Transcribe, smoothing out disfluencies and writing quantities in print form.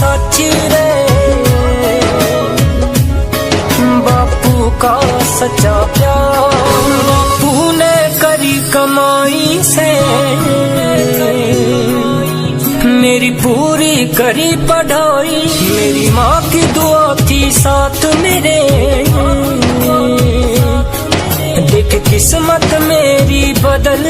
सच्ची रे, बापू का सच्चा प्यार। बापू ने करी कमाई से मेरी पूरी करी पढ़ाई, मेरी माँ की दुआ थी साथ मेरे, देख किस्मत मेरी बदल